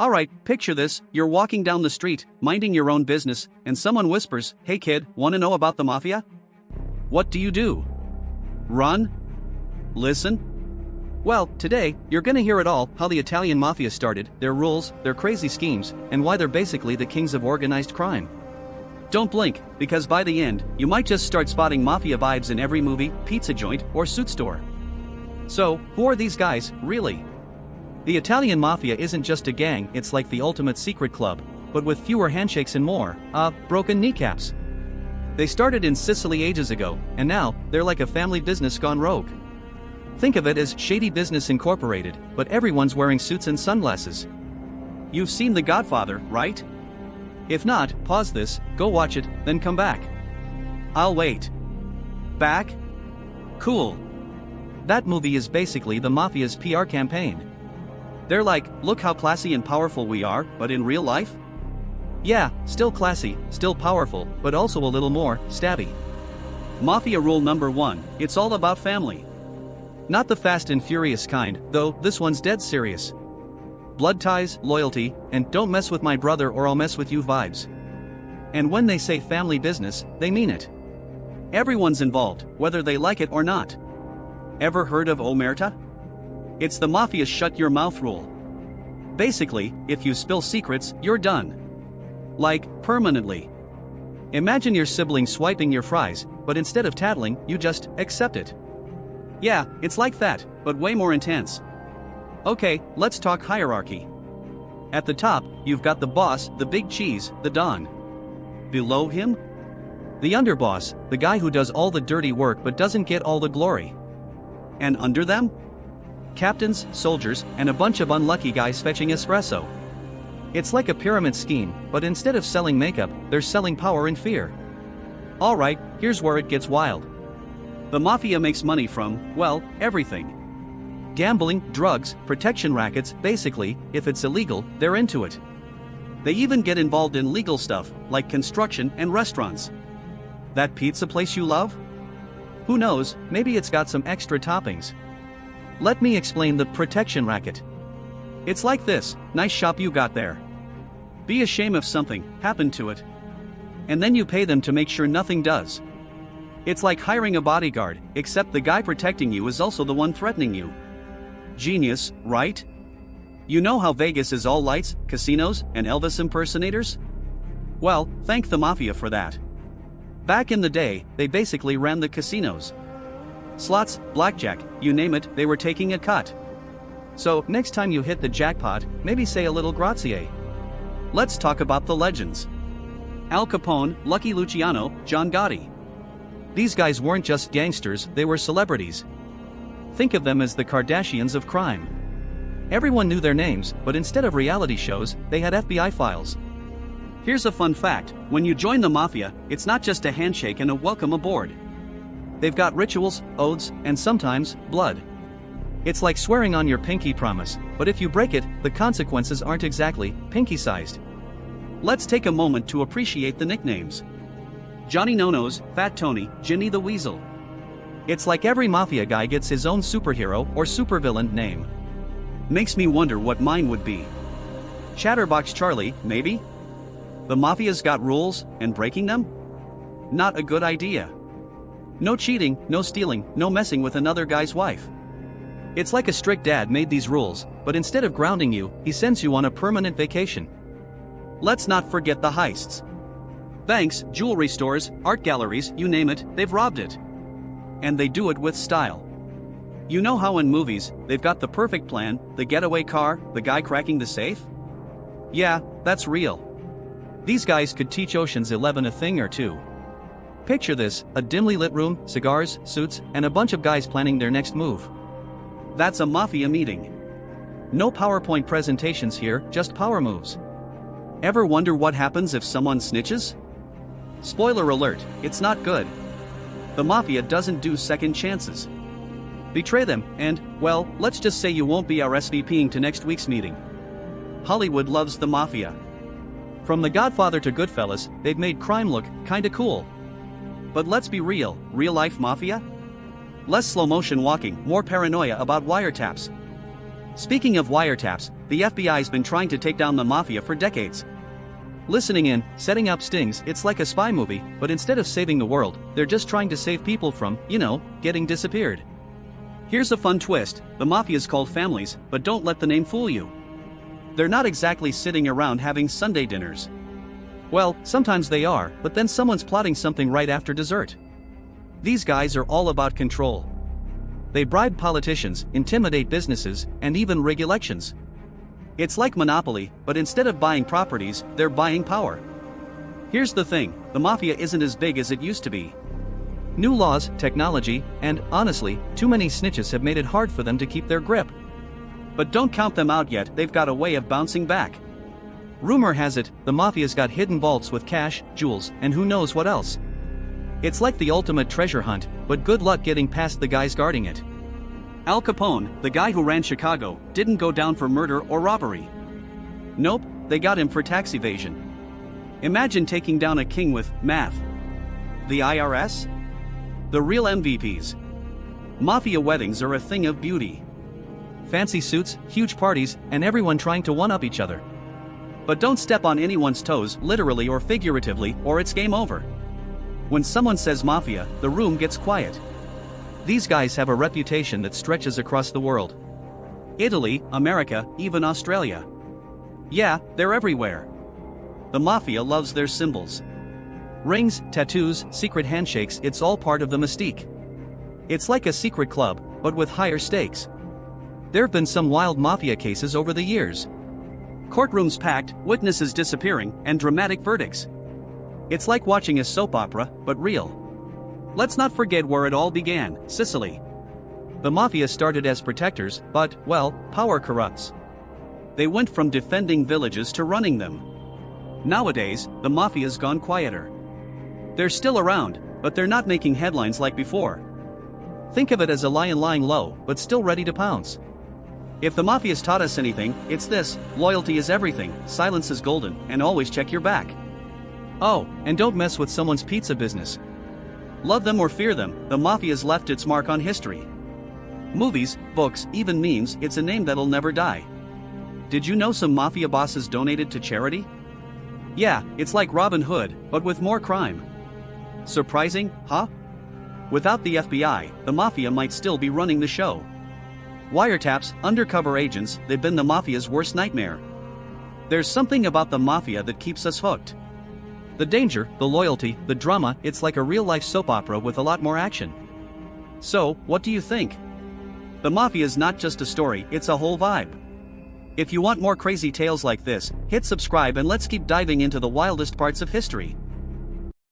Alright, picture this, you're walking down the street, minding your own business, and someone whispers, "Hey kid, wanna know about the mafia?" What do? Run? Listen? Well, today, you're gonna hear it all, how the Italian Mafia started, their rules, their crazy schemes, and why they're basically the kings of organized crime. Don't blink, because by the end, you might just start spotting mafia vibes in every movie, pizza joint, or suit store. So, who are these guys, really? The Italian Mafia isn't just a gang, it's like the ultimate secret club, but with fewer handshakes and more, broken kneecaps. They started in Sicily ages ago, and now, they're like a family business gone rogue. Think of it as Shady Business Incorporated, but everyone's wearing suits and sunglasses. You've seen The Godfather, right? If not, pause this, go watch it, then come back. I'll wait. Back? Cool. That movie is basically the Mafia's PR campaign. They're like, look how classy and powerful we are, but in real life? Yeah, still classy, still powerful, but also a little more stabby. Mafia rule number 1, it's all about family. Not the fast and furious kind, though this one's dead serious. Blood ties, loyalty, and don't mess with my brother or I'll mess with you vibes. And when they say family business, they mean it. Everyone's involved, whether they like it or not. Ever heard of Omerta? It's the Mafia's shut your mouth rule. Basically, if you spill secrets, you're done. Like, permanently. Imagine your sibling swiping your fries, but instead of tattling, you just accept it. Yeah, it's like that, but way more intense. Okay, let's talk hierarchy. At the top, you've got the boss, the big cheese, the Don. Below him? The underboss, the guy who does all the dirty work but doesn't get all the glory. And under them? Captains, soldiers, and a bunch of unlucky guys fetching espresso. It's like a pyramid scheme, but instead of selling makeup, they're selling power and fear. Alright, here's where it gets wild. The Mafia makes money from, well, everything. Gambling, drugs, protection rackets, basically, if it's illegal, they're into it. They even get involved in legal stuff, like construction and restaurants. That pizza place you love? Who knows, maybe it's got some extra toppings. Let me explain the protection racket. It's like this, nice shop you got there. Be ashamed if something happened to it. And then you pay them to make sure nothing does. It's like hiring a bodyguard, except the guy protecting you is also the one threatening you. Genius, right? You know how Vegas is all lights, casinos, and Elvis impersonators? Well, thank the Mafia for that. Back in the day, they basically ran the casinos. Slots, blackjack, you name it, they were taking a cut. So, next time you hit the jackpot, maybe say a little grazie. Let's talk about the legends. Al Capone, Lucky Luciano, John Gotti. These guys weren't just gangsters, they were celebrities. Think of them as the Kardashians of crime. Everyone knew their names, but instead of reality shows, they had FBI files. Here's a fun fact, when you join the Mafia, it's not just a handshake and a welcome aboard. They've got rituals, oaths, and sometimes, blood. It's like swearing on your pinky promise, but if you break it, the consequences aren't exactly pinky-sized. Let's take a moment to appreciate the nicknames. Johnny No-Nose, Fat Tony, Ginny the Weasel. It's like every Mafia guy gets his own superhero or supervillain name. Makes me wonder what mine would be. Chatterbox Charlie, maybe? The Mafia's got rules, and breaking them? Not a good idea. No cheating, no stealing, no messing with another guy's wife. It's like a strict dad made these rules, but instead of grounding you, he sends you on a permanent vacation. Let's not forget the heists. Banks, jewelry stores, art galleries, you name it, they've robbed it. And they do it with style. You know how in movies, they've got the perfect plan, the getaway car, the guy cracking the safe? Yeah, that's real. These guys could teach Ocean's 11 a thing or two. Picture this, a dimly lit room, cigars, suits, and a bunch of guys planning their next move. That's a Mafia meeting. No PowerPoint presentations here, just power moves. Ever wonder what happens if someone snitches? Spoiler alert, it's not good. The Mafia doesn't do second chances. Betray them, and, well, let's just say you won't be RSVPing to next week's meeting. Hollywood loves the Mafia. From The Godfather to Goodfellas, they've made crime look kinda cool. But let's be real, real-life Mafia? Less slow-motion walking, more paranoia about wiretaps. Speaking of wiretaps, the FBI's been trying to take down the mafia for decades. Listening in, setting up stings, it's like a spy movie, but instead of saving the world, they're just trying to save people from, getting disappeared. Here's a fun twist: the mafia's called families, but don't let the name fool you. They're not exactly sitting around having Sunday dinners. Well, sometimes they are, but then someone's plotting something right after dessert. These guys are all about control. They bribe politicians, intimidate businesses, and even rig elections. It's like Monopoly, but instead of buying properties, they're buying power. Here's the thing: the mafia isn't as big as it used to be. New laws, technology, and, honestly, too many snitches have made it hard for them to keep their grip. But don't count them out yet, they've got a way of bouncing back. Rumor has it, the mafia's got hidden vaults with cash, jewels, and who knows what else. It's like the ultimate treasure hunt, but good luck getting past the guys guarding it. Al Capone, the guy who ran Chicago, didn't go down for murder or robbery. Nope, they got him for tax evasion. Imagine taking down a king with math. The IRS? The real MVPs. Mafia weddings are a thing of beauty. Fancy suits, huge parties, and everyone trying to one-up each other. But don't step on anyone's toes, literally or figuratively, or it's game over. When someone says mafia, the room gets quiet. These guys have a reputation that stretches across the world. Italy, America, even Australia. Yeah, they're everywhere. The mafia loves their symbols. Rings, tattoos, secret handshakes, it's all part of the mystique. It's like a secret club, but with higher stakes. There have been some wild mafia cases over the years. Courtrooms packed, witnesses disappearing, and dramatic verdicts. It's like watching a soap opera, but real. Let's not forget where it all began: Sicily. The mafia started as protectors, but, well, power corrupts. They went from defending villages to running them. Nowadays, the mafia's gone quieter. They're still around, but they're not making headlines like before. Think of it as a lion lying low, but still ready to pounce. If the mafia's taught us anything, it's this: loyalty is everything, silence is golden, and always check your back. Oh, and don't mess with someone's pizza business. Love them or fear them, the mafia's left its mark on history. Movies, books, even memes, it's a name that'll never die. Did you know some mafia bosses donated to charity? Yeah, it's like Robin Hood, but with more crime. Surprising, huh? Without the FBI, the mafia might still be running the show. Wiretaps, undercover agents, they've been the mafia's worst nightmare. There's something about the mafia that keeps us hooked. The danger, the loyalty, the drama, it's like a real-life soap opera with a lot more action. So, what do you think? The mafia is not just a story, it's a whole vibe. If you want more crazy tales like this, hit subscribe and let's keep diving into the wildest parts of history.